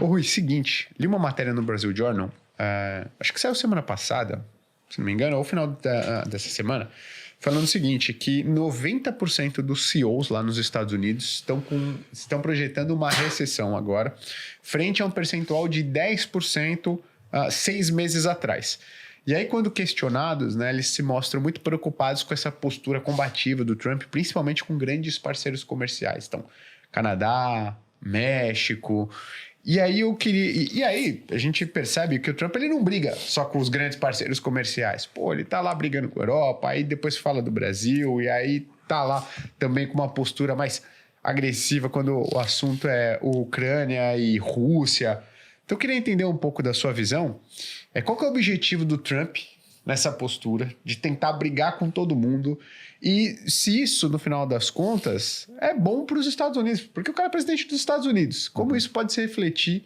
Ô Rui, seguinte, li uma matéria no Brasil Journal, acho que saiu semana passada, se não me engano, ou final dessa semana, falando o seguinte, que 90% dos CEOs lá nos Estados Unidos estão projetando uma recessão agora, frente a um percentual de 10% 6 meses atrás. E aí, quando questionados, né, eles se mostram muito preocupados com essa postura combativa do Trump, principalmente com grandes parceiros comerciais. Então, Canadá, México. E aí a gente percebe que o Trump ele não briga só com os grandes parceiros comerciais. Pô, ele tá lá brigando com a Europa, aí depois fala do Brasil, e aí tá lá também com uma postura mais agressiva quando o assunto é Ucrânia e Rússia. Então eu queria entender um pouco da sua visão. Qual que é o objetivo do Trump nessa postura de tentar brigar com todo mundo? E se isso, no final das contas, é bom para os Estados Unidos, porque o cara é presidente dos Estados Unidos. Como isso pode se refletir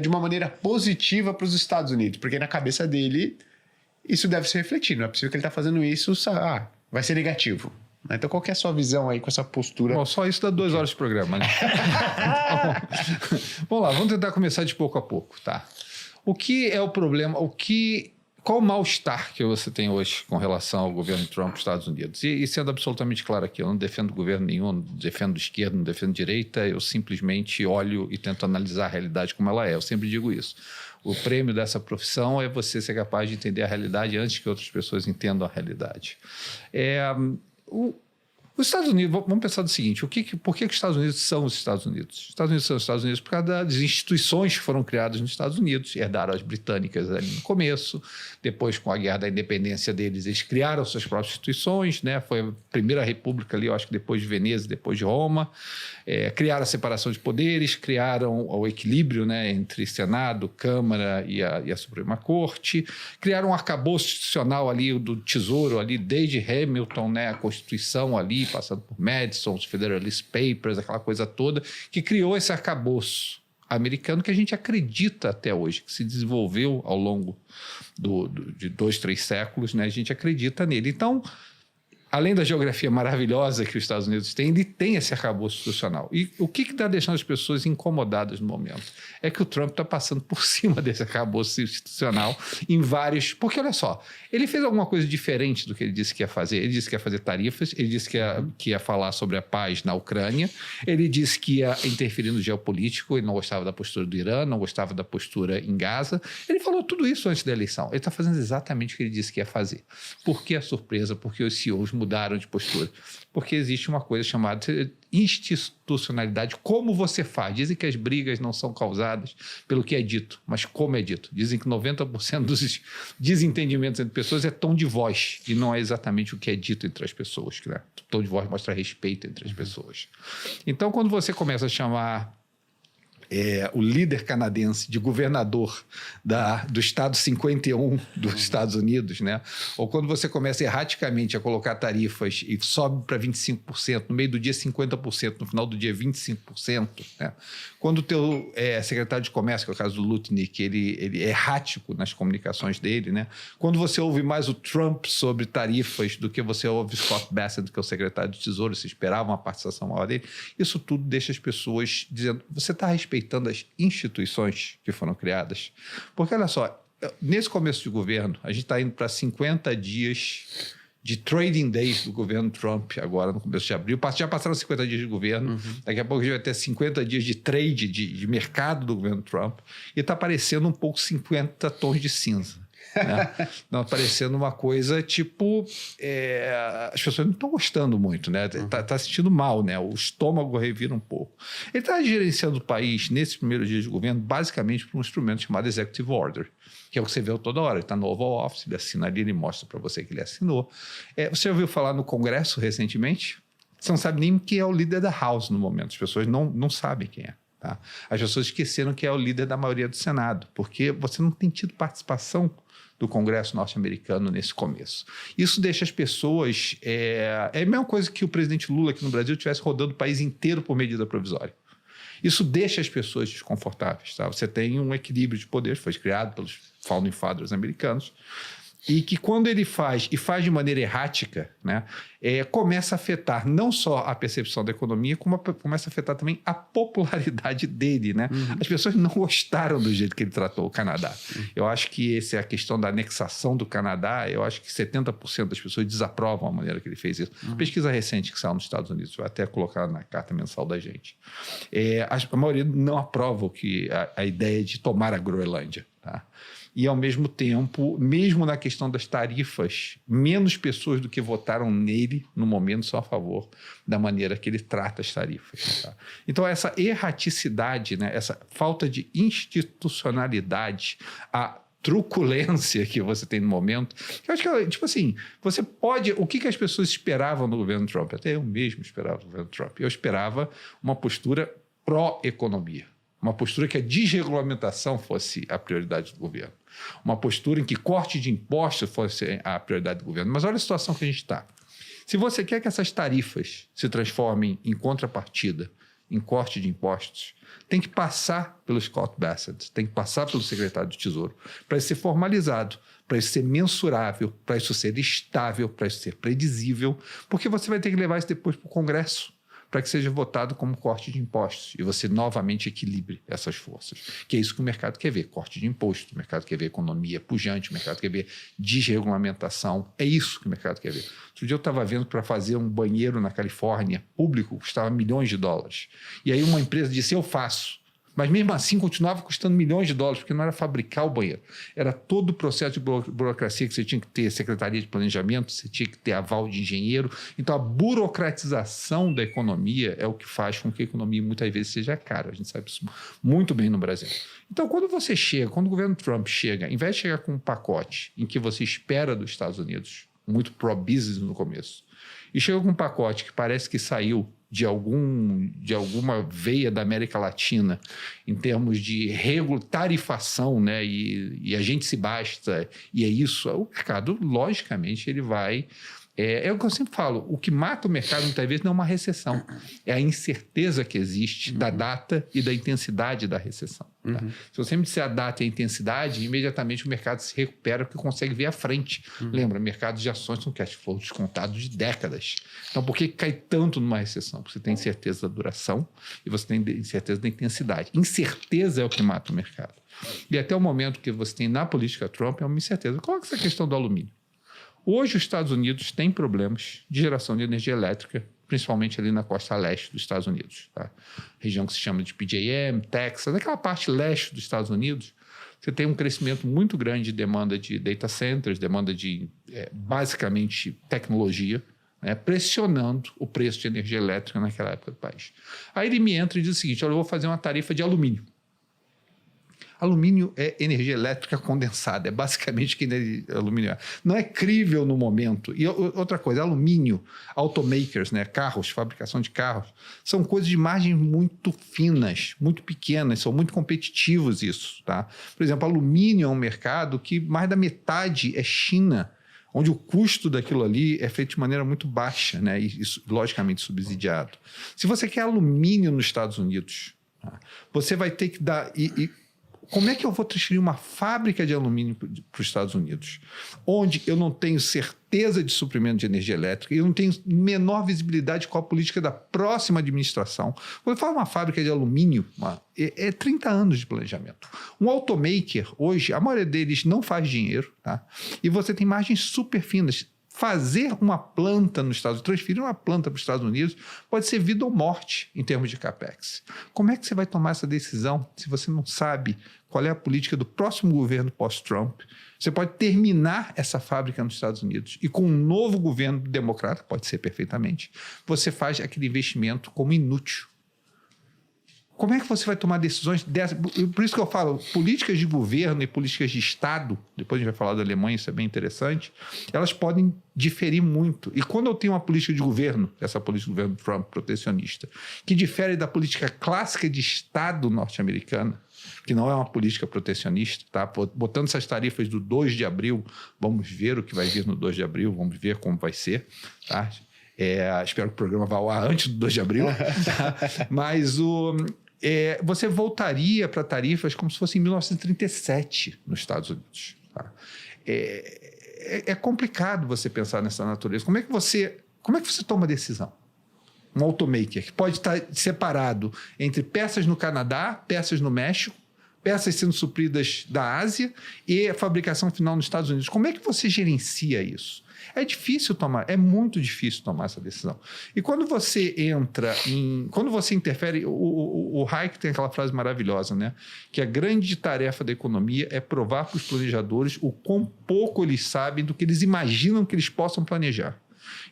de uma maneira positiva para os Estados Unidos? Porque na cabeça dele, isso deve se refletir. Não é possível que ele está fazendo isso, vai ser negativo. Então, qual que é a sua visão aí com essa postura? Bom, só isso dá 2 horas de programa, né? Vamos lá, vamos tentar começar de pouco a pouco, tá? O que é o problema, qual o mal-estar que você tem hoje com relação ao governo Trump dos Estados Unidos? E sendo absolutamente claro aqui, eu não defendo governo nenhum, não defendo esquerda, não defendo direita, eu simplesmente olho e tento analisar a realidade como ela é, eu sempre digo isso. O prêmio dessa profissão é você ser capaz de entender a realidade antes que outras pessoas entendam a realidade. Os Estados Unidos, vamos pensar do seguinte, por que os Estados Unidos são os Estados Unidos? Os Estados Unidos são os Estados Unidos por causa das instituições que foram criadas nos Estados Unidos, herdaram as britânicas ali no começo, depois com a guerra da independência deles, eles criaram suas próprias instituições, né? Foi a primeira república ali, eu acho que depois de Veneza, depois de Roma, criaram a separação de poderes, criaram o equilíbrio, né, entre Senado, Câmara e a Suprema Corte, criaram um arcabouço institucional ali do Tesouro, ali desde Hamilton, né, a Constituição ali, passando por Madison, os Federalist Papers, aquela coisa toda, que criou esse arcabouço americano que a gente acredita até hoje, que se desenvolveu ao longo de 2, 3 séculos, né? A gente acredita nele. Então, além da geografia maravilhosa que os Estados Unidos têm, ele tem esse arcabouço institucional. E o que está deixando as pessoas incomodadas no momento? É que o Trump está passando por cima desse arcabouço institucional em vários... Porque, olha só, ele fez alguma coisa diferente do que ele disse que ia fazer. Ele disse que ia fazer tarifas, ele disse que ia falar sobre a paz na Ucrânia, ele disse que ia interferir no geopolítico, ele não gostava da postura do Irã, não gostava da postura em Gaza. Ele falou tudo isso antes da eleição. Ele está fazendo exatamente o que ele disse que ia fazer. Por que a surpresa? Porque os CEOs mudaram de postura. Porque existe uma coisa chamada institucionalidade. Como você faz? Dizem que as brigas não são causadas pelo que é dito, mas como é dito. Dizem que 90% dos desentendimentos entre pessoas é tom de voz, e não é exatamente o que é dito entre as pessoas. Né? O tom de voz mostra respeito entre as pessoas. Então, quando você começa a chamar o líder canadense de governador do estado 51 dos Estados Unidos, né? Ou quando você começa erraticamente a colocar tarifas e sobe para 25%, no meio do dia 50%, no final do dia 25%, né? Quando o teu secretário de comércio, que é o caso do Lutnick, ele é errático nas comunicações dele, né? Quando você ouve mais o Trump sobre tarifas do que você ouve o Scott Bessent, que é o secretário de Tesouro, se esperava uma participação maior dele, isso tudo deixa as pessoas dizendo, você está respeitando as instituições que foram criadas? Porque, olha só, nesse começo de governo, a gente está indo para 50 dias de trading days do governo Trump, agora no começo de abril. Já passaram 50 dias de governo, daqui a pouco a gente vai ter 50 dias de trade, de mercado do governo Trump, e está parecendo um pouco 50 tons de cinza. Né? Não, parecendo uma coisa tipo... as pessoas não estão gostando muito, né? Tá sentindo mal, né? O estômago revira um pouco. Ele está gerenciando o país, nesses primeiros dias de governo, basicamente por um instrumento chamado Executive Order, que é o que você vê toda hora. Ele está no Oval Office, ele assina ali, ele mostra para você que ele assinou. Você ouviu falar no Congresso recentemente? Você não sabe nem quem é o líder da House no momento. As pessoas não sabem quem é. Tá? As pessoas esqueceram que é o líder da maioria do Senado, porque você não tem tido participação do Congresso norte-americano nesse começo. Isso deixa as pessoas... É a mesma coisa que o presidente Lula aqui no Brasil estivesse rodando o país inteiro por medida provisória. Isso deixa as pessoas desconfortáveis. Tá? Você tem um equilíbrio de poder, foi criado pelos Founding Fathers americanos, e que quando ele faz, e faz de maneira errática, né, começa a afetar não só a percepção da economia, como começa a afetar também a popularidade dele, né? As pessoas não gostaram do jeito que ele tratou o Canadá. Eu acho que essa é a questão da anexação do Canadá. Eu acho que 70% das pessoas desaprovam a maneira que ele fez isso. Pesquisa recente que saiu nos Estados Unidos, vou até colocar na carta mensal da gente. A maioria não aprova a ideia de tomar a Groenlândia, tá? E, ao mesmo tempo, mesmo na questão das tarifas, menos pessoas do que votaram nele, no momento, são a favor da maneira que ele trata as tarifas. Tá? Então, essa erraticidade, né, essa falta de institucionalidade, a truculência que você tem no momento, eu acho que, tipo assim, você pode... O que as pessoas esperavam do governo Trump? Até eu mesmo esperava do governo Trump. Eu esperava uma postura pró-economia. Uma postura que a desregulamentação fosse a prioridade do governo. Uma postura em que corte de impostos fosse a prioridade do governo. Mas olha a situação que a gente está. Se você quer que essas tarifas se transformem em contrapartida, em corte de impostos, tem que passar pelo Scott Bassett, tem que passar pelo secretário do Tesouro, para isso ser formalizado, para isso ser mensurável, para isso ser estável, para isso ser predizível, porque você vai ter que levar isso depois para o Congresso, para que seja votado como corte de impostos e você novamente equilibre essas forças. Que é isso que o mercado quer ver, corte de imposto, o mercado quer ver economia pujante, o mercado quer ver desregulamentação, é isso que o mercado quer ver. Outro dia eu estava vendo que para fazer um banheiro na Califórnia, público, custava $milhões. E aí uma empresa disse, eu faço. Mas mesmo assim continuava custando $milhões, porque não era fabricar o banheiro. Era todo o processo de burocracia que você tinha que ter, secretaria de planejamento, você tinha que ter aval de engenheiro. Então a burocratização da economia é o que faz com que a economia muitas vezes seja cara. A gente sabe isso muito bem no Brasil. Então quando o governo Trump chega, ao invés de chegar com um pacote em que você espera dos Estados Unidos, muito pro-business no começo, e chega com um pacote que parece que saiu de alguma veia da América Latina em termos de tarifação, né? E a gente se basta, e é isso. O mercado, logicamente, ele vai... É o que eu sempre falo, o que mata o mercado muitas vezes não é uma recessão, é a incerteza que existe da data e da intensidade da recessão. Tá? Se você me disser a data e a intensidade, imediatamente o mercado se recupera porque consegue ver à frente. Lembra, mercados de ações são cash flow descontados de décadas. Então, por que cai tanto numa recessão? Porque você tem incerteza da duração e você tem incerteza da intensidade. Incerteza é o que mata o mercado. E até o momento que você tem na política Trump é uma incerteza. Coloca essa questão do alumínio. Hoje, os Estados Unidos têm problemas de geração de energia elétrica, principalmente ali na costa leste dos Estados Unidos. Tá? Região que se chama de PJM, Texas, aquela parte leste dos Estados Unidos, você tem um crescimento muito grande de demanda de data centers, demanda de, basicamente, tecnologia, né, pressionando o preço de energia elétrica naquela época do país. Aí ele me entra e diz o seguinte, olha, eu vou fazer uma tarifa de alumínio. Alumínio é energia elétrica condensada, é basicamente o que alumínio é. Não é crível no momento. E outra coisa, alumínio, automakers, né, carros, fabricação de carros, são coisas de margens muito finas, muito pequenas, são muito competitivos isso. Tá? Por exemplo, alumínio é um mercado que mais da metade é China, onde o custo daquilo ali é feito de maneira muito baixa, né, e logicamente subsidiado. Se você quer alumínio nos Estados Unidos, tá, você vai ter que dar... Como é que eu vou transferir uma fábrica de alumínio para os Estados Unidos, onde eu não tenho certeza de suprimento de energia elétrica e eu não tenho menor visibilidade com a política da próxima administração? Quando eu falo uma fábrica de alumínio, é 30 anos de planejamento. Um automaker, hoje, a maioria deles não faz dinheiro, tá? E você tem margens super finas. Fazer uma planta nos Estados Unidos, transferir uma planta para os Estados Unidos, pode ser vida ou morte em termos de capex. Como é que você vai tomar essa decisão se você não sabe qual é a política do próximo governo pós-Trump? Você pode terminar essa fábrica nos Estados Unidos e com um novo governo democrata, pode ser perfeitamente, você faz aquele investimento como inútil. Como é que você vai tomar decisões dessas? Por isso que eu falo, políticas de governo e políticas de Estado, depois a gente vai falar da Alemanha, isso é bem interessante, elas podem diferir muito. E quando eu tenho uma política de governo, essa política de governo Trump protecionista, que difere da política clássica de Estado norte-americana, que não é uma política protecionista, tá? Botando essas tarifas do 2 de abril, vamos ver o que vai vir no 2 de abril, vamos ver como vai ser, tá? Espero que o programa vá ao ar antes do 2 de abril, tá? Mas você voltaria para tarifas como se fosse em 1937 nos Estados Unidos. Tá? É complicado você pensar nessa natureza. Como é que você Como é que você toma decisão? Um automaker que pode estar separado entre peças no Canadá, peças no México, peças sendo supridas da Ásia e a fabricação final nos Estados Unidos. Como é que você gerencia isso? É muito difícil tomar essa decisão. E quando você quando você interfere, o Hayek tem aquela frase maravilhosa, né? Que a grande tarefa da economia é provar para os planejadores o quão pouco eles sabem do que eles imaginam que eles possam planejar.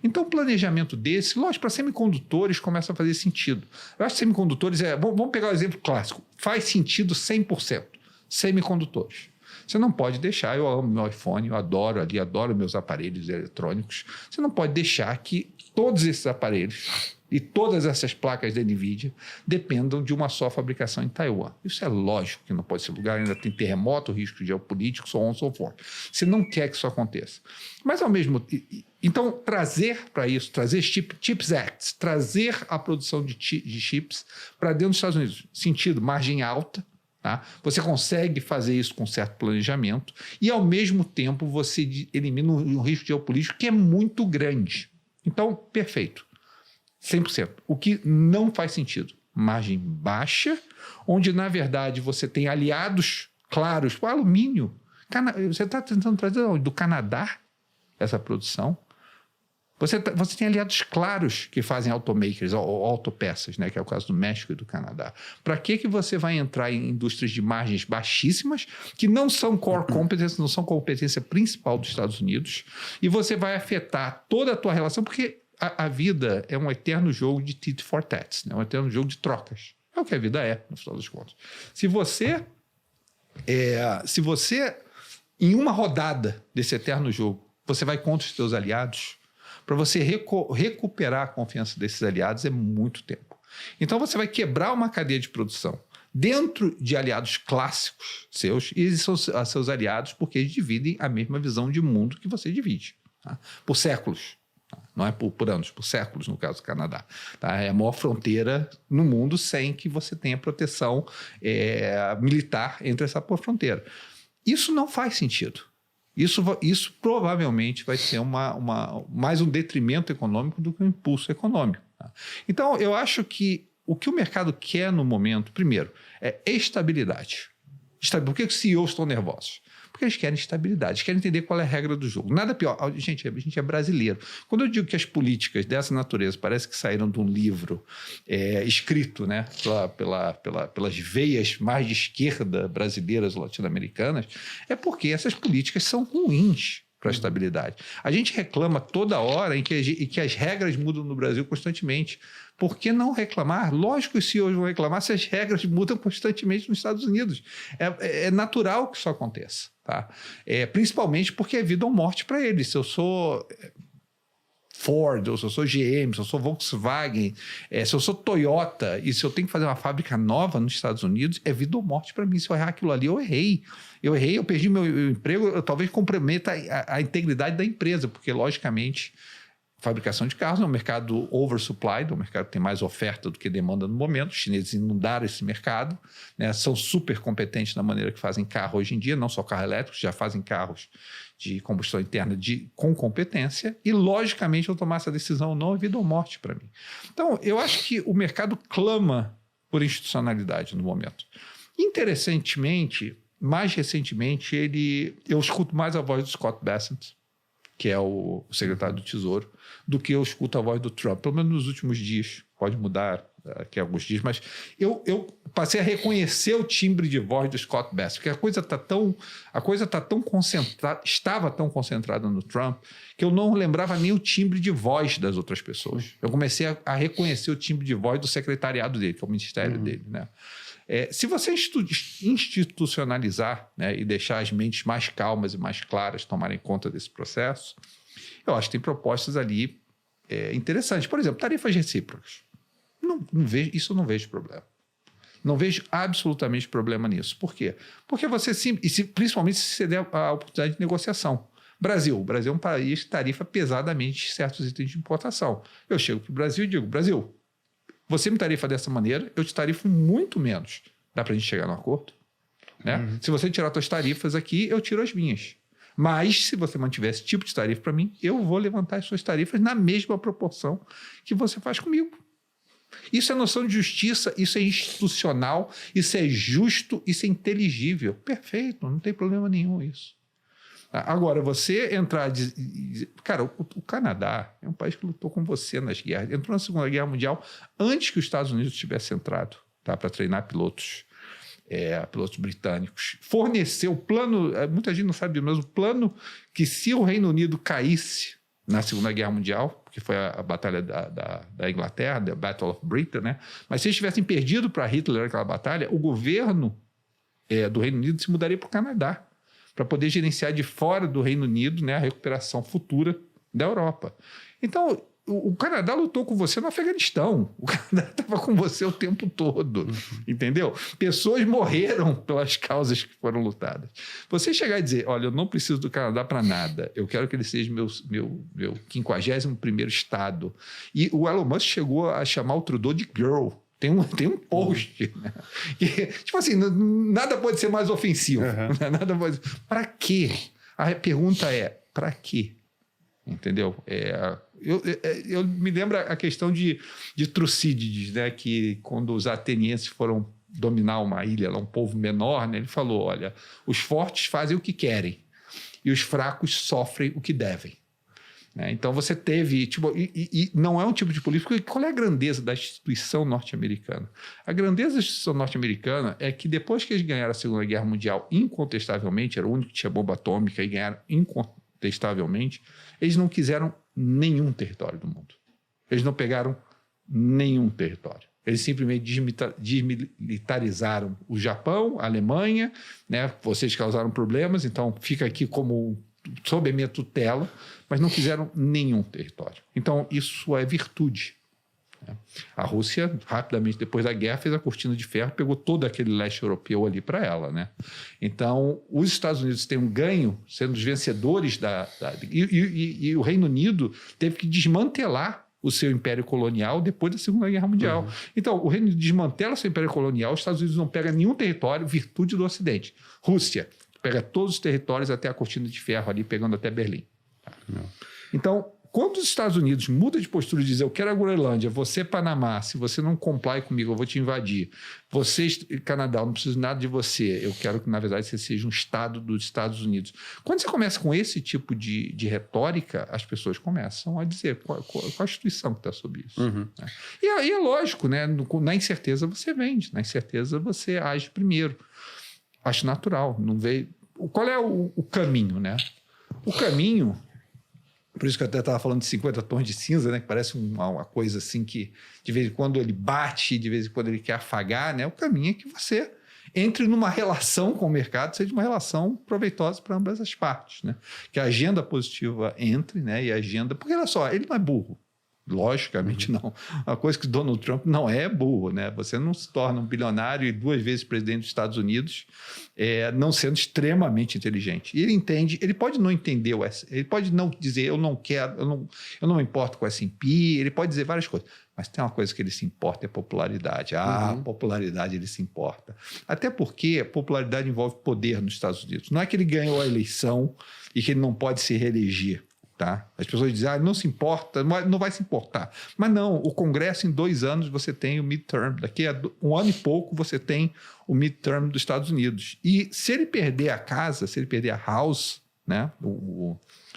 Então, um planejamento desse, lógico, para semicondutores começa a fazer sentido. Eu acho que semicondutores vamos pegar o exemplo clássico. Faz sentido 100%. Semicondutores. Você não pode deixar, eu amo meu iPhone, eu adoro meus aparelhos eletrônicos. Você não pode deixar que todos esses aparelhos e todas essas placas da NVIDIA dependam de uma só fabricação em Taiwan. Isso é lógico que não pode ser lugar, ainda tem terremoto, risco geopolítico, so on and so forth. Você não quer que isso aconteça. Mas, ao mesmo tempo, então, trazer para isso, trazer Chips Act, trazer a produção de chips para dentro dos Estados Unidos, sentido, margem alta, tá? Você consegue fazer isso com certo planejamento e, ao mesmo tempo, você elimina um risco geopolítico que é muito grande. Então, perfeito. 100%. O que não faz sentido. Margem baixa, onde, na verdade, você tem aliados claros. O alumínio. Você está tentando trazer do Canadá essa produção. Você tem aliados claros que fazem automakers, ou autopeças, né, que é o caso do México e do Canadá. Para que você vai entrar em indústrias de margens baixíssimas, que não são core competence, não são competência principal dos Estados Unidos, e você vai afetar toda a tua relação, porque a vida é um eterno jogo de tit for tat, né, um eterno jogo de trocas. É o que a vida é, no final das contas. Se você, em uma rodada desse eterno jogo, você vai contra os seus aliados, para você recuperar a confiança desses aliados é muito tempo. Então, você vai quebrar uma cadeia de produção dentro de aliados clássicos seus e seus aliados, porque eles dividem a mesma visão de mundo que você divide, tá? Por séculos. Tá? Não é por anos, por séculos, no caso do Canadá. Tá? É a maior fronteira no mundo sem que você tenha proteção militar entre essa fronteira. Isso não faz sentido. Isso provavelmente vai ser mais um detrimento econômico do que um impulso econômico. Tá? Então, eu acho que o que o mercado quer no momento, primeiro, é estabilidade. Por que os CEOs estão nervosos? Porque eles querem estabilidade, eles querem entender qual é a regra do jogo. Nada pior. Gente, a gente é brasileiro. Quando eu digo que as políticas dessa natureza parece que saíram de um livro escrito, né, pelas veias mais de esquerda brasileiras ou latino-americanas, é porque essas políticas são ruins para a estabilidade. A gente reclama toda hora em que as regras mudam no Brasil constantemente. Por que não reclamar? Lógico que os CEOs vão reclamar se as regras mudam constantemente nos Estados Unidos. É natural que isso aconteça. Tá? Principalmente porque é vida ou morte para eles. Se eu sou Ford, ou se eu sou GM, se eu sou Volkswagen, se eu sou Toyota e se eu tenho que fazer uma fábrica nova nos Estados Unidos, é vida ou morte para mim. Se eu errar aquilo ali, eu errei. Eu perdi meu emprego, eu talvez comprometa a integridade da empresa, porque, logicamente, fabricação de carros é um mercado oversupplied, é um mercado que tem mais oferta do que demanda no momento. Os chineses inundaram esse mercado, né? São super competentes na maneira que fazem carro hoje em dia, não só carro elétrico, já fazem carros de combustão interna com competência e, logicamente, eu tomar essa decisão não é vida ou morte para mim. Então, eu acho que o mercado clama por institucionalidade no momento. Interessantemente, mais recentemente, eu escuto mais a voz do Scott Bessent, que é o secretário do Tesouro, do que eu escuto a voz do Trump, pelo menos nos últimos dias. Pode mudar daqui a alguns dias, mas eu passei a reconhecer o timbre de voz do Scott Bessent, porque a coisa está tão concentrada, estava tão concentrada no Trump, que eu não lembrava nem o timbre de voz das outras pessoas. Eu comecei a reconhecer o timbre de voz do secretariado dele, que é o ministério dele, né? Se você institucionalizar, né, e deixar as mentes mais calmas e mais claras tomarem conta desse processo, eu acho que tem propostas ali interessantes. Por exemplo, tarifas recíprocas. Isso eu não vejo problema. Não vejo absolutamente problema nisso. Por quê? Porque você, principalmente se você der a oportunidade de negociação. O Brasil é um país que tarifa pesadamente certos itens de importação. Eu chego para o Brasil e digo, Brasil, você me tarifa dessa maneira, eu te tarifo muito menos. Dá para a gente chegar num acordo? Né? Se você tirar suas tarifas aqui, eu tiro as minhas. Mas, se você mantiver esse tipo de tarifa para mim, eu vou levantar as suas tarifas na mesma proporção que você faz comigo. Isso é noção de justiça, isso é institucional, isso é justo, isso é inteligível. Perfeito, não tem problema nenhum isso. Agora, você entrar... Cara, o Canadá é um país que lutou com você nas guerras. Entrou na Segunda Guerra Mundial antes que os Estados Unidos tivesse entrado, tá, para treinar pilotos britânicos. Forneceu o plano... Muita gente não sabe, mas o plano que se o Reino Unido caísse na Segunda Guerra Mundial, que foi a batalha da Inglaterra, the Battle of Britain, né? Mas se eles tivessem perdido para Hitler aquela batalha, o governo do Reino Unido se mudaria para o Canadá, para poder gerenciar de fora do Reino Unido, né, a recuperação futura da Europa. Então, o Canadá lutou com você no Afeganistão. O Canadá estava com você o tempo todo, entendeu? Pessoas morreram pelas causas que foram lutadas. Você chegar e dizer, olha, eu não preciso do Canadá para nada, eu quero que ele seja meu 51º estado. E o Elon Musk chegou a chamar o Trudeau de girl. Tem um post, né? Que, tipo assim, nada pode ser mais ofensivo. Né? Nada pode... Para quê? A pergunta é, para quê? Entendeu? Eu me lembro a questão de Tucídides, né? Que quando os atenienses foram dominar uma ilha, um povo menor, né? Ele falou, olha, os fortes fazem o que querem e os fracos sofrem o que devem. Então você teve, e não é um tipo de política. Qual é a grandeza da instituição norte-americana? A grandeza da instituição norte-americana é que depois que eles ganharam a Segunda Guerra Mundial, incontestavelmente, era o único que tinha bomba atômica e ganharam incontestavelmente, eles não quiseram nenhum território do mundo. Eles não pegaram nenhum território. Eles simplesmente desmilitarizaram o Japão, a Alemanha, né? Vocês causaram problemas, então fica aqui como sob a minha tutela, mas não quiseram nenhum território. Então, isso é virtude. A Rússia, rapidamente depois da guerra, fez a cortina de ferro, pegou todo aquele leste europeu ali para ela, né? Então, os Estados Unidos têm um ganho, sendo os vencedores e o Reino Unido teve que desmantelar o seu império colonial depois da Segunda Guerra Mundial. Então, o Reino Unido desmantela seu império colonial, os Estados Unidos não pegam nenhum território, virtude do Ocidente. Rússia pega todos os territórios até a cortina de ferro ali, pegando até Berlim. Então, quando os Estados Unidos mudam de postura e dizem, eu quero a Groenlândia, você Panamá, se você não comply comigo, eu vou te invadir. Você, Canadá, eu não preciso nada de você, eu quero que, na verdade, você seja um estado dos Estados Unidos. Quando você começa com esse tipo de retórica, as pessoas começam a dizer qual a instituição que está sob isso. Né? E é lógico, né? Na incerteza você vende, na incerteza você age primeiro. Acho natural, não veio... Qual é o caminho, né? O caminho, por isso que eu até estava falando de 50 tons de cinza, né? Que parece uma coisa assim que de vez em quando ele bate, de vez em quando ele quer afagar, né? O caminho é que você entre numa relação com o mercado, seja uma relação proveitosa para ambas as partes, né? Que a agenda positiva entre, né? E a agenda... Porque, olha só, ele não é burro. Logicamente não. A coisa que Donald Trump não é burro, né? Você não se torna um bilionário e 2 vezes presidente dos Estados Unidos não sendo extremamente inteligente. E ele entende, ele pode não entender, ele pode não dizer eu não quero, eu não me importo com o S&P, ele pode dizer várias coisas, mas tem uma coisa que ele se importa, é popularidade. Popularidade ele se importa. Até porque popularidade envolve poder nos Estados Unidos. Não é que ele ganhou a eleição e que ele não pode se reeleger. Tá? As pessoas dizem, não se importa, não vai se importar. Mas não, o Congresso em 2 anos você tem o midterm, daqui a 1 ano e pouco você tem o midterm dos Estados Unidos. E se ele perder a casa, se ele perder a House, né,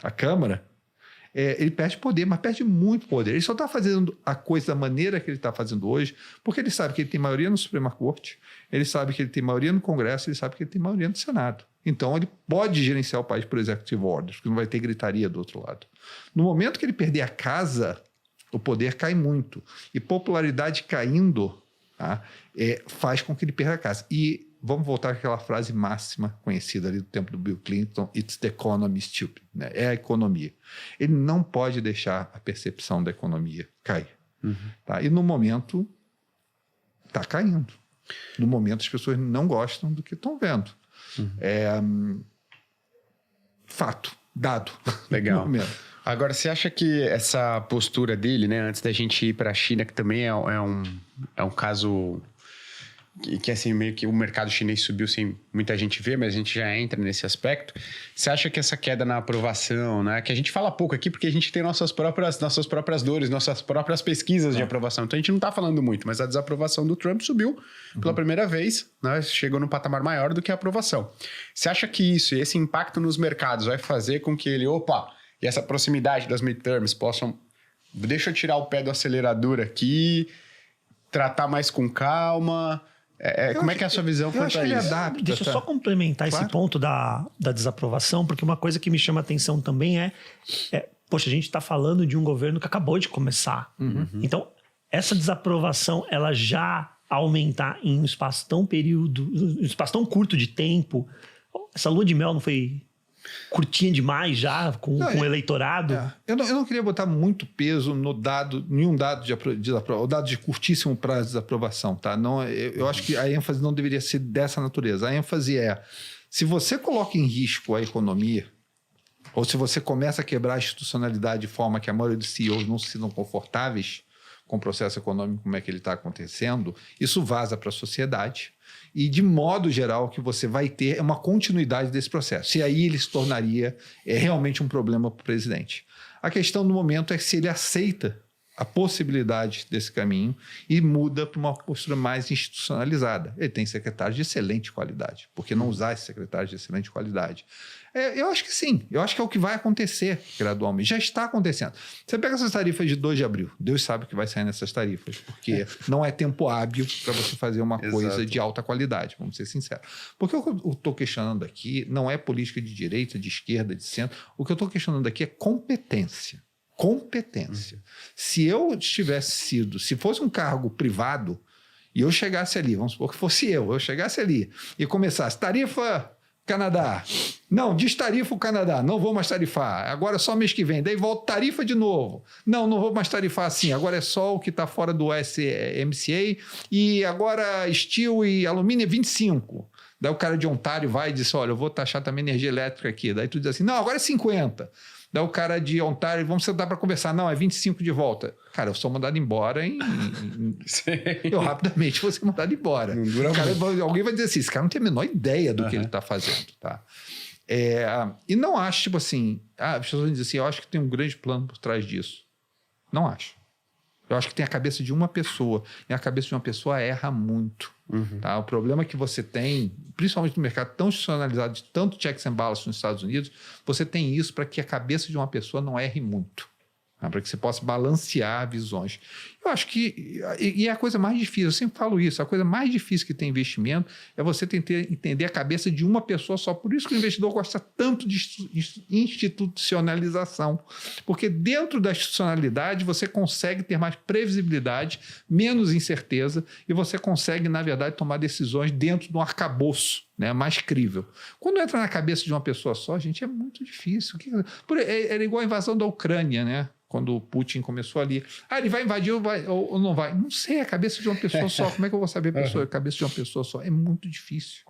a Câmara, ele perde poder, mas perde muito poder. Ele só está fazendo a coisa da maneira que ele está fazendo hoje, porque ele sabe que ele tem maioria no Suprema Corte, ele sabe que ele tem maioria no Congresso, ele sabe que ele tem maioria no Senado. Então, ele pode gerenciar o país por executive orders, porque não vai ter gritaria do outro lado. No momento que ele perder a casa, o poder cai muito. E popularidade caindo, tá, faz com que ele perda a casa. E vamos voltar àquela frase máxima conhecida ali do tempo do Bill Clinton, it's the economy stupid, né? É a economia. Ele não pode deixar a percepção da economia cair. Tá? E no momento, está caindo. No momento, as pessoas não gostam do que estão vendo. Fato, dado. Legal. Agora, você acha que essa postura dele, né, antes da gente ir para a China, que também é um caso que assim, meio que o mercado chinês subiu sem muita gente ver, mas a gente já entra nesse aspecto. Você acha que essa queda na aprovação, né? Que a gente fala pouco aqui porque a gente tem nossas próprias dores, nossas próprias pesquisas de aprovação. Então a gente não está falando muito, mas a desaprovação do Trump subiu pela primeira vez, né? Chegou num patamar maior do que a aprovação. Você acha que isso e esse impacto nos mercados vai fazer com que ele, e essa proximidade das midterms possam... Deixa eu tirar o pé do acelerador aqui, tratar mais com calma... como é que é a sua visão quanto a isso? Deixa eu só complementar esse ponto da desaprovação, porque uma coisa que me chama a atenção também poxa, a gente está falando de um governo que acabou de começar. Então, essa desaprovação, ela já aumentar em um espaço tão curto de tempo. Essa lua de mel não foi curtinha demais já com o eleitorado? Eu não queria botar muito peso no dado, nenhum dado de desaprovação, o dado de curtíssimo prazo de desaprovação, tá? Não, eu acho que a ênfase não deveria ser dessa natureza. A ênfase se você coloca em risco a economia, ou se você começa a quebrar a institucionalidade de forma que a maioria dos CEOs não se sintam confortáveis com o processo econômico, como é que ele está acontecendo, isso vaza para a sociedade. E, de modo geral, o que você vai ter é uma continuidade desse processo. E aí ele se tornaria realmente um problema para o presidente. A questão no momento é se ele aceita a possibilidade desse caminho e muda para uma postura mais institucionalizada. Ele tem secretários de excelente qualidade. Por que não usar esses secretários de excelente qualidade? Eu acho que sim. Eu acho que é o que vai acontecer gradualmente. Já está acontecendo. Você pega essas tarifas de 2 de abril. Deus sabe o que vai sair nessas tarifas, porque não é tempo hábil para você fazer uma coisa de alta qualidade, vamos ser sinceros. Porque o que eu estou questionando aqui não é política de direita, de esquerda, de centro. O que eu estou questionando aqui é competência. Se fosse um cargo privado e eu chegasse ali, vamos supor que fosse eu chegasse ali e começasse, tarifa Canadá, não, destarifa o Canadá, não vou mais tarifar, agora é só mês que vem, daí volta tarifa de novo, não vou mais tarifar assim, agora é só o que está fora do USMCA e agora steel e alumínio é 25. Daí o cara de Ontário vai e diz, olha, eu vou taxar também energia elétrica aqui, daí tu diz assim, não, agora é 50. Daí o cara de Ontário, vamos sentar para conversar. Não, é 25 de volta. Cara, eu sou mandado embora eu rapidamente vou ser mandado embora. Alguém vai dizer assim, esse cara não tem a menor ideia do que ele está fazendo. Tá? E não acho, tipo assim... as pessoas vão dizer assim, eu acho que tem um grande plano por trás disso. Não acho. Eu acho que tem a cabeça de uma pessoa. E a cabeça de uma pessoa erra muito. Tá? O problema que você tem, principalmente no mercado tão institucionalizado, de tanto checks and balances nos Estados Unidos, você tem isso para que a cabeça de uma pessoa não erre muito. Tá? Para que você possa balancear visões. Eu acho que... E é a coisa mais difícil, eu sempre falo isso, a coisa mais difícil que tem investimento é você tentar entender a cabeça de uma pessoa só. Por isso que o investidor gosta tanto de institucionalização. Porque dentro da institucionalidade você consegue ter mais previsibilidade, menos incerteza, e você consegue, na verdade, tomar decisões dentro de um arcabouço, né, mais crível. Quando entra na cabeça de uma pessoa só, gente, é muito difícil. Era igual a invasão da Ucrânia, né? Quando o Putin começou ali. Ele vai invadir ou não vai? Não sei, é a cabeça de uma pessoa só. Como é que eu vou saber a cabeça de uma pessoa só? É muito difícil.